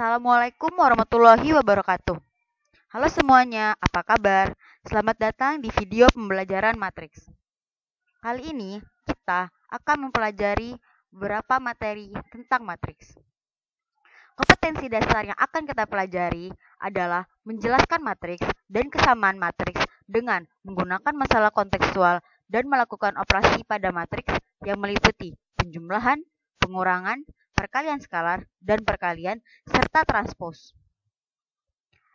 Assalamualaikum warahmatullahi wabarakatuh. Halo semuanya, apa kabar? Selamat datang di video pembelajaran matriks. Kali ini kita akan mempelajari beberapa materi tentang matriks. Kompetensi dasar yang akan kita pelajari adalah menjelaskan matriks dan kesamaan matriks dengan menggunakan masalah kontekstual dan melakukan operasi pada matriks yang meliputi penjumlahan, pengurangan, perkalian skalar, dan perkalian, serta transpos.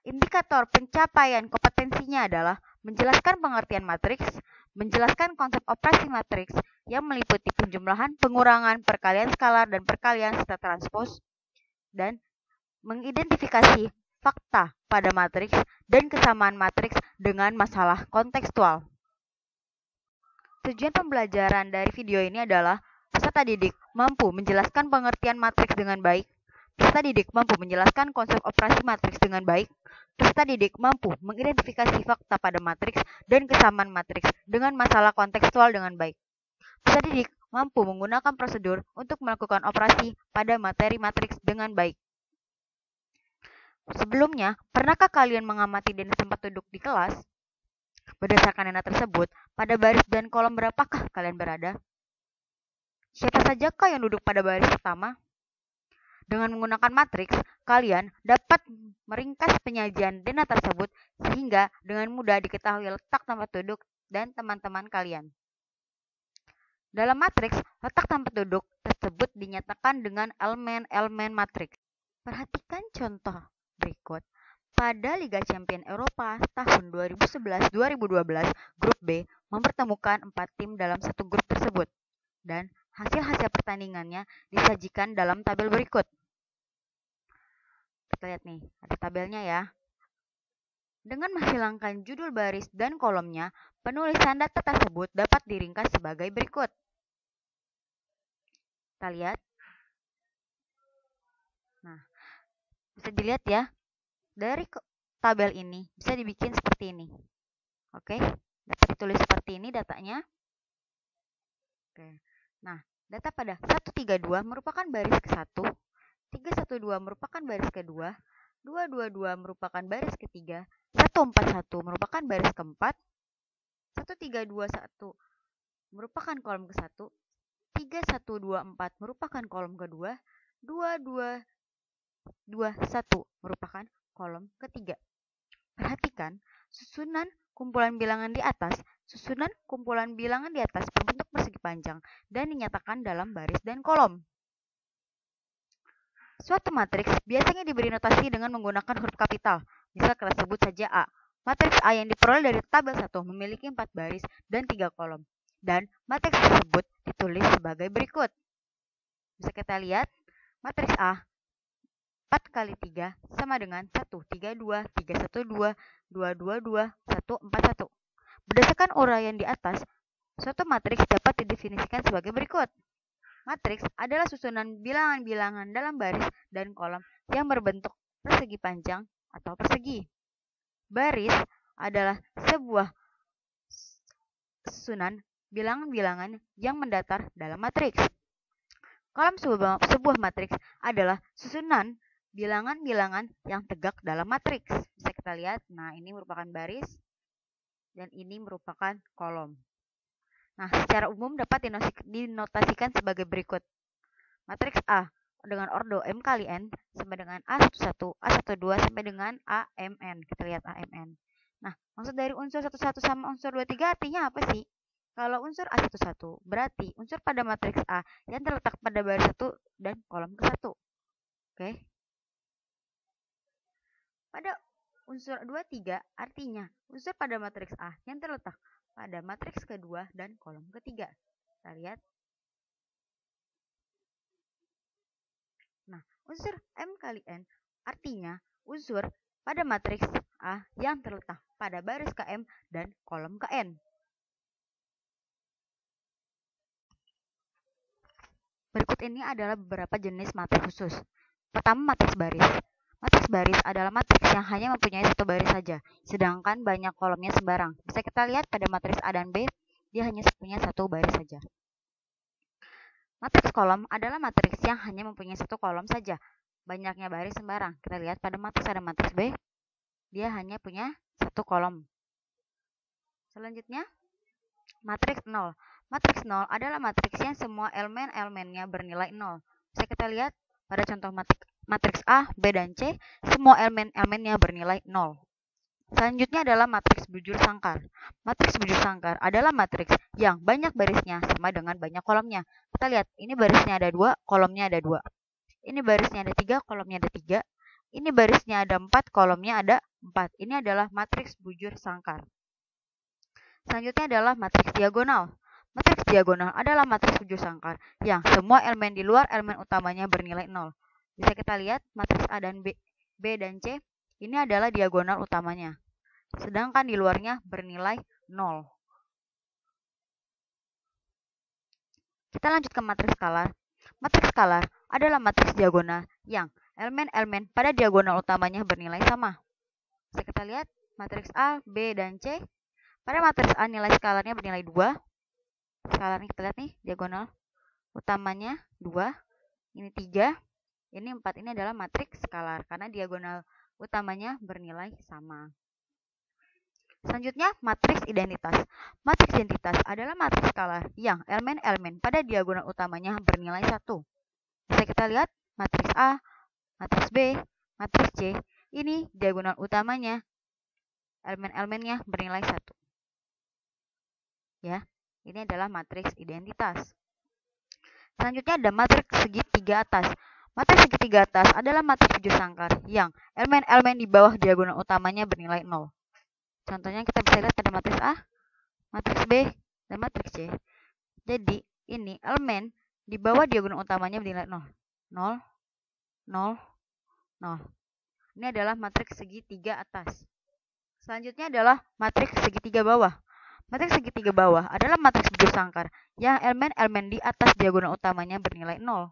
Indikator pencapaian kompetensinya adalah menjelaskan pengertian matriks, menjelaskan konsep operasi matriks yang meliputi penjumlahan, pengurangan, perkalian skalar, dan perkalian serta transpos, dan mengidentifikasi fakta pada matriks dan kesamaan matriks dengan masalah kontekstual. Tujuan pembelajaran dari video ini adalah peserta didik mampu menjelaskan pengertian matriks dengan baik, peserta didik mampu menjelaskan konsep operasi matriks dengan baik, peserta didik mampu mengidentifikasi fakta pada matriks dan kesamaan matriks dengan masalah kontekstual dengan baik. Peserta didik mampu menggunakan prosedur untuk melakukan operasi pada materi matriks dengan baik. Sebelumnya, pernahkah kalian mengamati dan tempat duduk di kelas? Berdasarkan data tersebut, pada baris dan kolom berapakah kalian berada? Siapa sajakah yang duduk pada baris pertama? Dengan menggunakan matriks, kalian dapat meringkas penyajian data tersebut sehingga dengan mudah diketahui letak tempat duduk dan teman-teman kalian. Dalam matriks, letak tempat duduk tersebut dinyatakan dengan elemen-elemen matriks. Perhatikan contoh berikut. Pada Liga Champions Eropa tahun 2011-2012, grup B mempertemukan 4 tim dalam satu grup tersebut, dan hasil-hasil pertandingannya disajikan dalam tabel berikut. Kita lihat nih, ada tabelnya ya. Dengan menghilangkan judul baris dan kolomnya, penulisan data tersebut dapat diringkas sebagai berikut. Kita lihat. Nah, bisa dilihat ya. Dari tabel ini bisa dibikin seperti ini. Oke, dapat ditulis seperti ini datanya. Oke. Nah, data pada 132 merupakan baris ke-1, 312 merupakan baris ke-2, 222 merupakan baris ke-3, 141 merupakan baris ke-4, 1321 merupakan kolom ke-1, 3124 merupakan kolom ke-2, 2221 merupakan kolom ketiga. Perhatikan susunan kumpulan bilangan di atas. Susunan kumpulan bilangan di atas berbentuk persegi panjang dan dinyatakan dalam baris dan kolom. Suatu matriks biasanya diberi notasi dengan menggunakan huruf kapital. Misal kita sebut saja A. Matriks A yang diperoleh dari tabel 1 memiliki 4 baris dan 3 kolom. Dan matriks tersebut ditulis sebagai berikut. Bisa kita lihat, matriks A 4 kali 3 sama dengan 1, 32, 312, 222, 141. Berdasarkan uraian di atas, suatu matriks dapat didefinisikan sebagai berikut. Matriks adalah susunan bilangan-bilangan dalam baris dan kolom yang berbentuk persegi panjang atau persegi. Baris adalah sebuah susunan bilangan-bilangan yang mendatar dalam matriks. Kolom sebuah matriks adalah susunan bilangan-bilangan yang tegak dalam matriks. Bisa kita lihat, nah ini merupakan baris dan ini merupakan kolom. Nah, secara umum dapat dinotasikan sebagai berikut. Matriks A dengan ordo M kali N sama dengan A11, A12 sampai dengan AMN. Kita lihat AMN. Nah, maksud dari unsur 11 sama unsur 23 artinya apa sih? Kalau unsur A11 berarti unsur pada matriks A yang terletak pada baris 1 dan kolom ke-1. Oke. Pada unsur 23 artinya unsur pada matriks A yang terletak pada matriks kedua dan kolom ketiga. Kita lihat. Nah, unsur M kali N artinya unsur pada matriks A yang terletak pada baris KM dan kolom KN. Berikut ini adalah beberapa jenis matriks khusus. Pertama, matriks baris. Matriks baris adalah matriks yang hanya mempunyai satu baris saja, sedangkan banyak kolomnya sembarang. Bisa kita lihat pada matriks A dan B, dia hanya punya satu baris saja. Matriks kolom adalah matriks yang hanya mempunyai satu kolom saja. banyaknya baris sembarang. Kita lihat pada matriks ada matriks B, dia hanya punya satu kolom. Selanjutnya, matriks 0. Matriks 0 adalah matriks yang semua elemen-elemennya bernilai 0. Bisa kita lihat pada contoh matriks A, B, dan C, semua elemen-elemennya bernilai 0. Selanjutnya adalah matriks bujur sangkar. Matriks bujur sangkar adalah matriks yang banyak barisnya sama dengan banyak kolomnya. Kita lihat, ini barisnya ada 2, kolomnya ada 2. Ini barisnya ada 3, kolomnya ada 3. Ini barisnya ada 4, kolomnya ada 4. Ini adalah matriks bujur sangkar. Selanjutnya adalah matriks diagonal. Matriks diagonal adalah matriks bujur sangkar yang semua elemen di luar elemen utamanya bernilai 0. Bisa kita lihat matriks A dan B dan C, ini adalah diagonal utamanya. Sedangkan di luarnya bernilai 0. Kita lanjut ke matriks skalar. Matriks skalar adalah matriks diagonal yang elemen-elemen pada diagonal utamanya bernilai sama. Bisa kita lihat matriks A, B, dan C. Pada matriks A nilai skalarnya bernilai 2. Skalarnya kita lihat nih, diagonal utamanya 2. Ini 3. Ini 4. Ini adalah matriks skalar karena diagonal utamanya bernilai sama. Selanjutnya, matriks identitas. Matriks identitas adalah matriks skalar yang elemen-elemen pada diagonal utamanya bernilai 1. Bisa kita lihat matriks A, matriks B, matriks C. Ini diagonal utamanya, elemen-elemennya bernilai 1. Ya, ini adalah matriks identitas. Selanjutnya ada matriks segitiga atas. Matriks segitiga atas adalah matriks bujur sangkar yang elemen-elemen di bawah diagonal utamanya bernilai 0. Contohnya kita bisa lihat pada matriks A, matriks B, dan matriks C. Jadi, ini elemen di bawah diagonal utamanya bernilai 0. 0, 0, 0. Ini adalah matriks segitiga atas. Selanjutnya adalah matriks segitiga bawah. Matriks segitiga bawah adalah matriks bujur sangkar yang elemen-elemen di atas diagonal utamanya bernilai 0.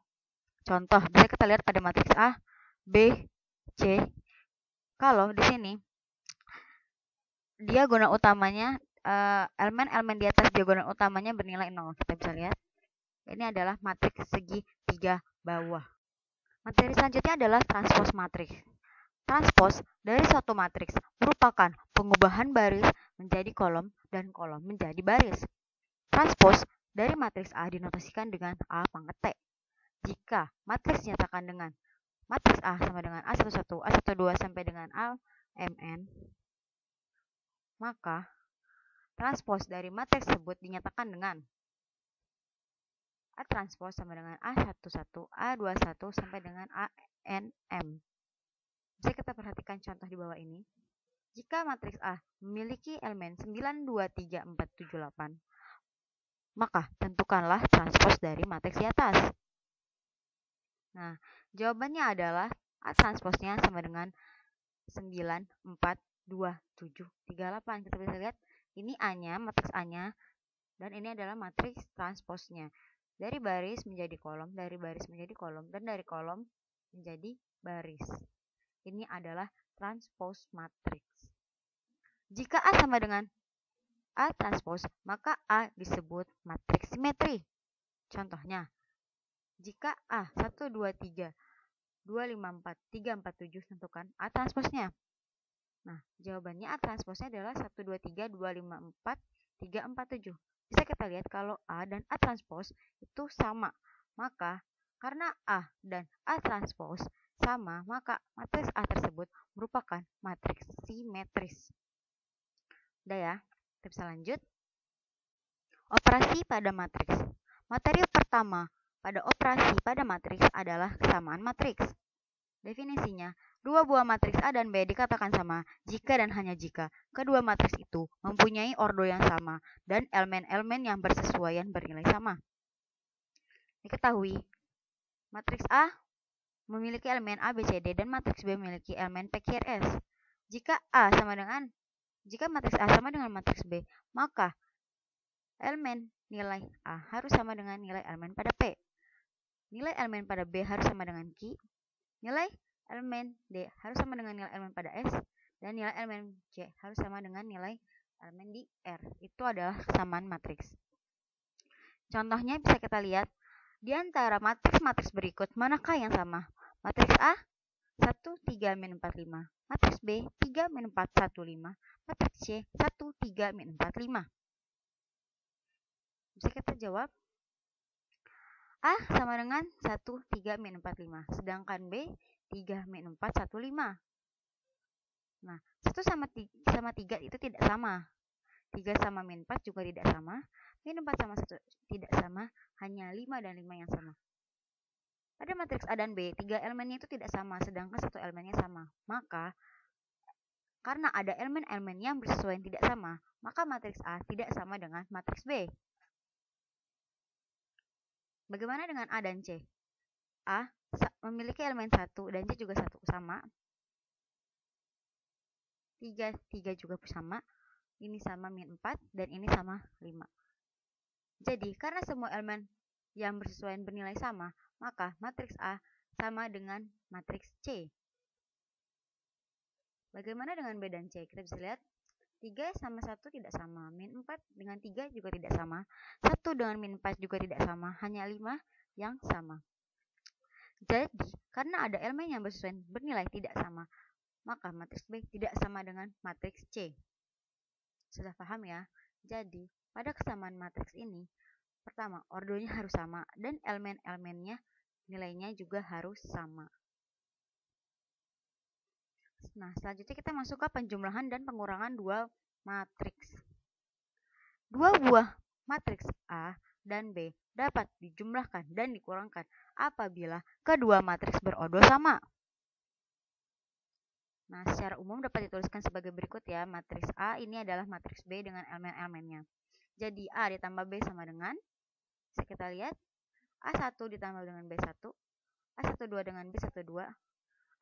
Contoh, bisa kita lihat pada matriks A, B, C. Kalau di sini diagonal utamanya, elemen-elemen di atas diagonal utamanya bernilai 0. Kita bisa lihat. Ini adalah matriks segitiga bawah. Materi selanjutnya adalah transpos matriks. Transpos dari suatu matriks merupakan pengubahan baris menjadi kolom dan kolom menjadi baris. Transpos dari matriks A dinotasikan dengan A pangkat T. Jika matriks dinyatakan dengan matriks A sama dengan A11, A12 sampai dengan AMN, maka transpos dari matriks tersebut dinyatakan dengan A transpos sama dengan A11, A21 sampai dengan ANM. Bisa kita perhatikan contoh di bawah ini. Jika matriks A memiliki elemen 9, 2, 3, 4, 7, 8, maka tentukanlah transpos dari matriks di atas. Nah, jawabannya adalah A transposnya sama dengan 9, 4, 2, 7, 3, 8. Kita bisa lihat ini A-nya, matriks A-nya, dan ini adalah matriks transposnya. Dari baris menjadi kolom, dari baris menjadi kolom, dan dari kolom menjadi baris. Ini adalah transpos matriks. Jika A sama dengan A transpos, maka A disebut matriks simetri. Contohnya, jika A 1, 2, 3, 2, 5, 4, 3, 4, 7, tentukan A transposnya. Nah, jawabannya A transposnya adalah 1, 2, 3, 2, 5, 4, 3, 4, 7. Bisa kita lihat kalau A dan A transpos itu sama. Maka, karena A dan A transpos sama, maka matriks A tersebut merupakan matriks simetris. Udah ya, kita bisa lanjut. Operasi pada matriks. Materi pertama pada operasi pada matriks adalah kesamaan matriks. Definisinya, dua buah matriks A dan B dikatakan sama jika dan hanya jika kedua matriks itu mempunyai ordo yang sama dan elemen-elemen yang bersesuaian bernilai sama. Diketahui, matriks A memiliki elemen A, B, C, D, dan matriks B memiliki elemen P, Q, R, S. Jika matriks A sama dengan matriks B, maka elemen nilai A harus sama dengan nilai elemen pada P. Nilai elemen pada B harus sama dengan Q. Nilai elemen D harus sama dengan nilai elemen pada S. Dan nilai elemen C harus sama dengan nilai elemen di R. Itu adalah kesamaan matriks. Contohnya bisa kita lihat, di antara matriks-matriks berikut, manakah yang sama? Matriks A 1, 3, min 4, 5. Matriks B 3, min 4, 1, 5. Matriks C 1, 3, min 4, 5. Bisa kita jawab. A sama dengan 1, 3, min 4, 5. Sedangkan B 3, min 4, 1, 5. Nah, 1 sama 3 itu tidak sama. 3 sama min 4 juga tidak sama. Min 4 sama 1 tidak sama. Hanya 5 dan 5 yang sama. Pada matriks A dan B, 3 elemennya itu tidak sama, sedangkan 1 elemennya sama. Maka, karena ada elemen-elemen yang bersesuaian tidak sama, maka matriks A tidak sama dengan matriks B. Bagaimana dengan A dan C? A memiliki elemen 1 dan C juga 1 sama. 3 juga sama. Ini sama min 4 dan ini sama 5. Jadi, karena semua elemen yang bersesuaian bernilai sama, maka matriks A sama dengan matriks C. Bagaimana dengan B dan C? Kita bisa lihat 3 sama 1 tidak sama, min 4 dengan 3 juga tidak sama, 1 dengan min 4 juga tidak sama, hanya 5 yang sama. Jadi, karena ada elemen yang bersesuaian bernilai tidak sama, maka matriks B tidak sama dengan matriks C. Sudah paham ya? Jadi, pada kesamaan matriks ini, pertama, ordonya harus sama dan elemen-elemennya nilainya juga harus sama. Nah, selanjutnya kita masuk ke penjumlahan dan pengurangan dua matriks. Dua buah matriks A dan B dapat dijumlahkan dan dikurangkan apabila kedua matriks berodo sama. Nah, secara umum dapat dituliskan sebagai berikut ya. Matriks A ini adalah matriks B dengan elemen-elemennya. Jadi, A ditambah B sama dengan, kita lihat, A1 ditambah dengan B1, A12 dengan B12,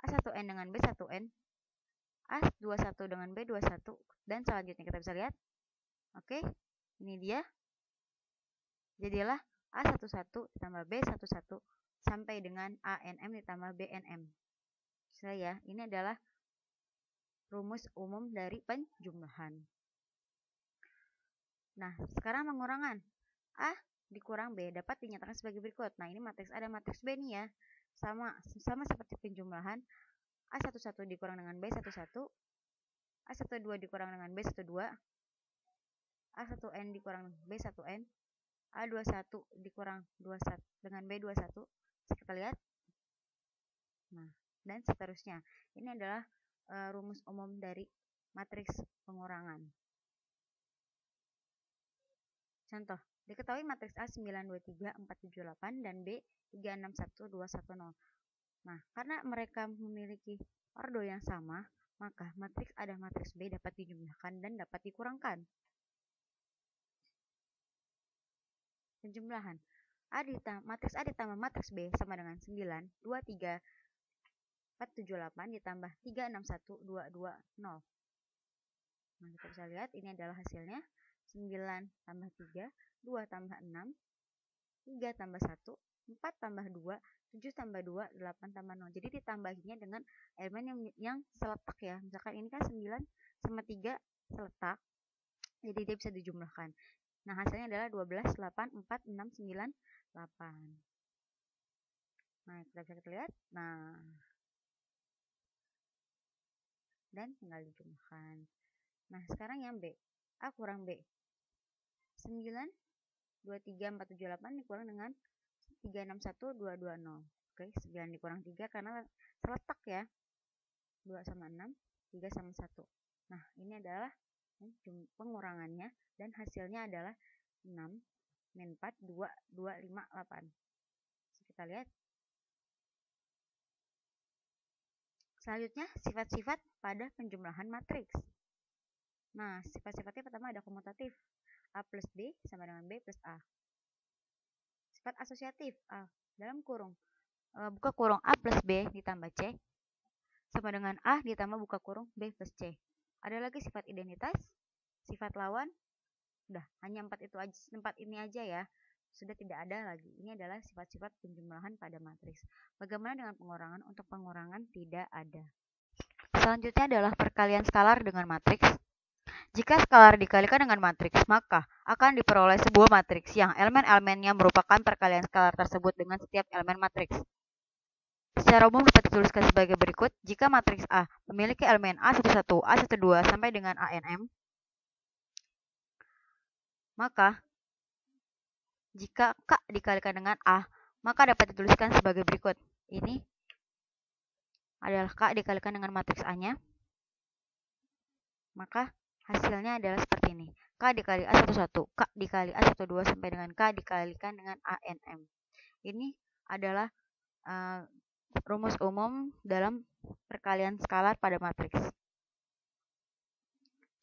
A1N dengan B1N, A21 dengan B21, dan selanjutnya kita bisa lihat. Oke, ini dia. Jadilah A11 ditambah B11 sampai dengan ANM ditambah BNM. Bisa ya, ini adalah rumus umum dari penjumlahan. Nah, sekarang pengurangan. A dikurang B dapat dinyatakan sebagai berikut. Nah, ini matriks A dan matriks B nih ya. Sama seperti penjumlahan. A11 dikurang dengan B11, A12 dikurang dengan B12, A1N dikurang B1N, A21 dikurang 21 dengan B21. Kita lihat. Nah, dan seterusnya. Ini adalah rumus umum dari matriks pengurangan. Contoh, diketahui matriks A 923 478 dan B 361 210. Nah, karena mereka memiliki ordo yang sama, maka matriks A dan matriks B dapat dijumlahkan dan dapat dikurangkan. Penjumlahan. Matriks A ditambah matriks B sama dengan 9, 23, 478 ditambah 361 220. Nah, kita bisa lihat ini adalah hasilnya. 9 tambah 3, 2 tambah 6, 3 tambah 1, 4 tambah 2, 7 tambah 2, 8 tambah 0. Jadi ditambahinya dengan elemen yang seletak ya. Misalkan ini kan 9 sama 3 seletak. Jadi dia bisa dijumlahkan. Nah, hasilnya adalah 12, 8, 4, 6, 9, 8. Nah, kita bisa lihat. Nah, dan tinggal dijumlahkan. Nah, sekarang yang B. A kurang B. 9, 23, 478 dikurang dengan 361, 220. Oke, 9 dikurang 3 karena seletak ya. 2 sama 6, 3 sama 1. Nah, ini adalah pengurangannya dan hasilnya adalah 6 min 4, 2, 2, 5, 8. Kita lihat. Selanjutnya, sifat-sifat pada penjumlahan matriks. Nah, sifat-sifatnya pertama ada komutatif. A plus B sama dengan B plus A. Sifat asosiatif. A dalam kurung. Buka kurung A plus B ditambah C sama dengan A ditambah buka kurung B plus C. Ada lagi sifat identitas, sifat lawan. Udah, hanya 4 itu aja, 4 ini aja ya. Sudah tidak ada lagi. Ini adalah sifat-sifat penjumlahan pada matriks. Bagaimana dengan pengurangan? Untuk pengurangan tidak ada. Selanjutnya adalah perkalian skalar dengan matriks. Jika skalar dikalikan dengan matriks, maka akan diperoleh sebuah matriks yang elemen-elemennya merupakan perkalian skalar tersebut dengan setiap elemen matriks. secara umum dapat dituliskan sebagai berikut. Jika matriks A memiliki elemen A11, A12 sampai dengan ANM, maka jika K dikalikan dengan A, maka dapat dituliskan sebagai berikut. Ini adalah K dikalikan dengan matriks A-nya, maka hasilnya adalah seperti ini. K dikali A11, K dikali A12 sampai dengan K dikalikan dengan ANM. Ini adalah rumus umum dalam perkalian skalar pada matriks.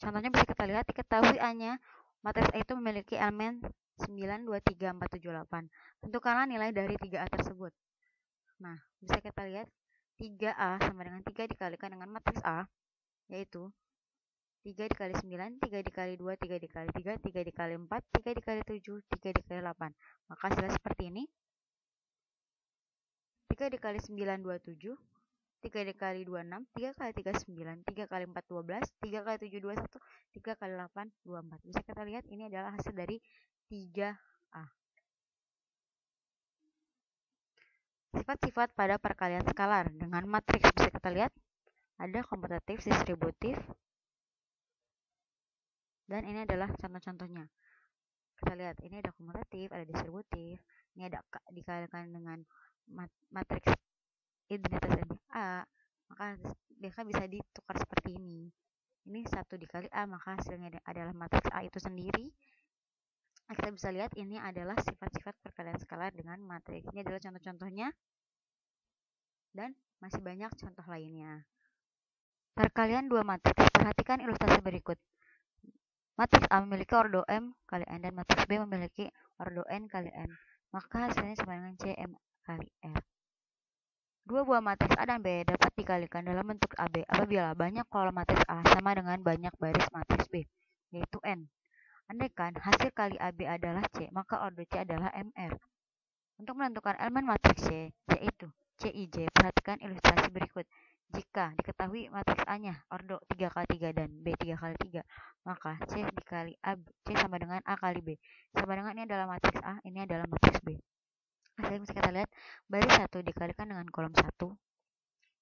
Contohnya bisa kita lihat, diketahui A-nya, matriks A itu memiliki elemen 9, 2, 3, 4, 7, 8. Tentukanlah nilai dari 3A tersebut. Nah, bisa kita lihat 3A sama dengan 3 dikalikan dengan matriks A, yaitu 3 dikali 9, 3 dikali 2, 3 dikali 3, 3 dikali 4, 3 dikali 7, 3 dikali 8. Maka hasilnya seperti ini. 3 dikali 9, 27. 3 dikali 2, 6. 3 kali 3, 9. 3 kali 4, 12. 3 kali 7, 21. 3 kali 8, 24. Bisa kita lihat ini adalah hasil dari 3A. Sifat-sifat pada perkalian skalar dengan matriks bisa kita lihat. Ada komutatif, distributif. Dan ini adalah contoh-contohnya. Kita lihat, ini ada komutatif, ada distributif. Ini ada dikalikan dengan matriks identitas A, maka mereka bisa ditukar seperti ini. Ini 1 dikali A, maka hasilnya adalah matriks A itu sendiri. Kita bisa lihat ini adalah sifat-sifat perkalian skalar dengan matriks. Ini adalah contoh-contohnya dan masih banyak contoh lainnya. Perkalian dua matriks. Perhatikan ilustrasi berikut. Matriks A memiliki ordo M kali N dan matriks B memiliki ordo N kali N. Maka hasilnya sama dengan CM kali R. Dua buah matriks A dan B dapat dikalikan dalam bentuk AB apabila banyak kolom matriks A sama dengan banyak baris matriks B, yaitu N. Andaikan hasil kali AB adalah C, maka ordo C adalah MR. Untuk menentukan elemen matriks C, yaitu CIJ, perhatikan ilustrasi berikut. Jika diketahui matriks A-nya ordo 3 kali 3 dan B 3 kali 3, maka C dikali A, C sama dengan A kali B. Sama dengan ini adalah matriks A, ini adalah matriks B. Hasilnya bisa kita lihat, baris 1 dikalikan dengan kolom 1,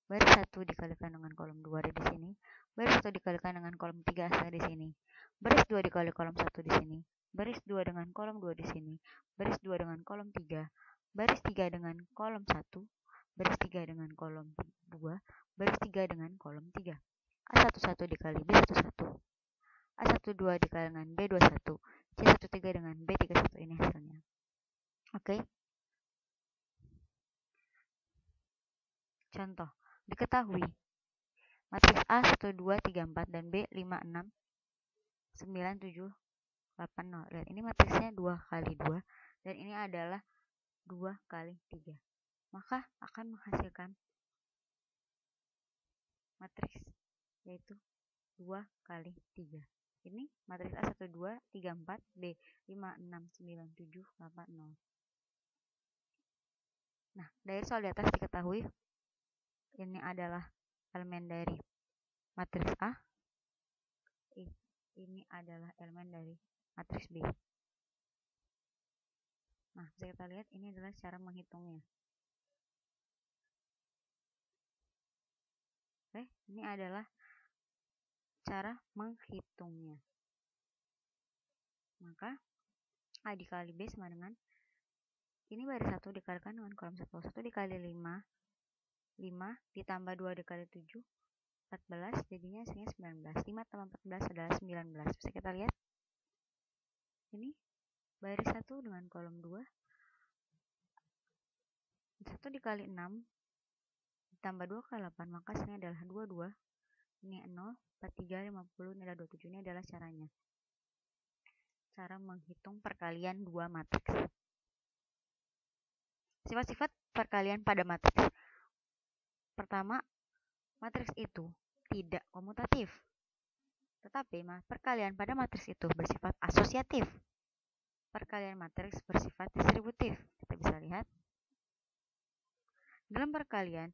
baris 1 dikalikan dengan kolom 2 ada di sini, baris 1 dikalikan dengan kolom 3 ada di sini, baris 2 dikali kolom 1 di sini, baris 2 dengan kolom 2 di sini, baris 2 dengan kolom 3, baris 3 dengan kolom 1, baris 3 dengan kolom 2, baris 3 dengan kolom 3. A11 dikali B11, A12 dikali dengan B21, C13 dengan B31, ini hasilnya. Oke. Contoh, diketahui matriks A 1, 2, 3, 4 dan B 5, 6, 9, 7, 8, 0. Lihat, ini matriksnya 2 kali 2 dan ini adalah 2 kali 3. Maka akan menghasilkan matriks yaitu 2 kali 3. Ini matriks A 1, 2, 3, 4, B 5, 6, 9, 7, 8, 0. Nah, dari soal di atas diketahui ini adalah elemen dari matriks A, ini adalah elemen dari matriks B. Nah, bisa kita lihat ini adalah cara menghitungnya. Oke, ini adalah cara menghitungnya. Maka A dikali B sama dengan ini baris 1 dikalikan dengan kolom 1. 1 dikali 5, 5 ditambah 2 dikali 7, 14, jadinya hasilnya 19. 5 tambah 14 adalah 19. Bisa kita lihat. Ini baris 1 dengan kolom 2. 1 dikali 6 ditambah 2 kali 8, maka hasilnya adalah 22. Ini 0, 43, 50, ini adalah 27. Ini adalah caranya. Cara menghitung perkalian dua matriks. Sifat-sifat perkalian pada matriks. Pertama, matriks itu tidak komutatif. Tetapi perkalian pada matriks itu bersifat asosiatif. Perkalian matriks bersifat distributif. Kita bisa lihat. Dalam perkalian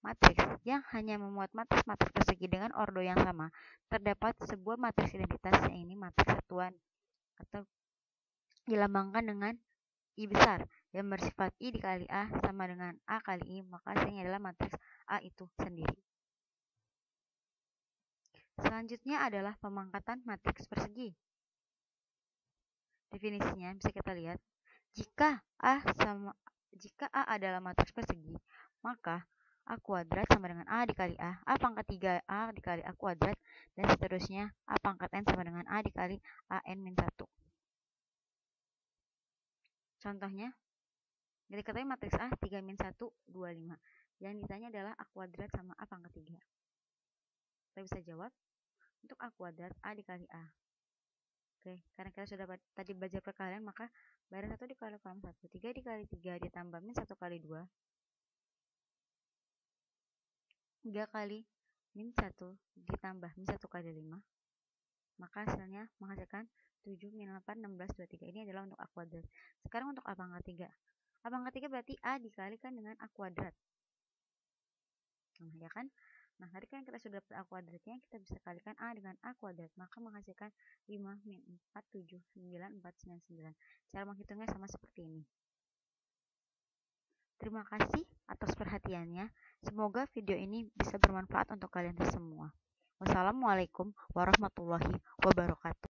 matriks yang hanya memuat matriks-matriks persegi dengan ordo yang sama, terdapat sebuah matriks identitas yang ini matriks satuan atau dilambangkan dengan I besar yang bersifat I dikali A sama dengan A kali I, maka hasilnya adalah matriks A itu sendiri. Selanjutnya adalah pemangkatan matriks persegi. Definisinya bisa kita lihat, jika A adalah matriks persegi, maka A kuadrat sama dengan A dikali A pangkat 3A dikali A kuadrat, dan seterusnya A pangkat N sama dengan A dikali AN-1. Contohnya, diketahui matriks A 3-1, 25. Yang ditanya adalah A kuadrat sama A pangkat 3. Kita bisa jawab, untuk A kuadrat A dikali A. Oke, karena kita sudah tadi belajar perkalian, maka baris 1 dikali kolom 1. 3 dikali 3 ditambah min 1 kali 2. 3 kali min 1 ditambah min 1 kali 5, maka hasilnya menghasilkan 7 min 8, 16, 23. Ini adalah untuk A kuadrat. Sekarang untuk A pangkat 3. A pangkat 3 berarti A dikalikan dengan A kuadrat. Nah, ya kan? Nah, tadi kan kita sudah dapat A kuadratnya, kita bisa kalikan A dengan A kuadrat, maka menghasilkan 5 min 4, 7, 9, 4, 9, 9. Cara menghitungnya sama seperti ini. Terima kasih atas perhatiannya. Semoga video ini bisa bermanfaat untuk kalian semua. Wassalamualaikum warahmatullahi wabarakatuh.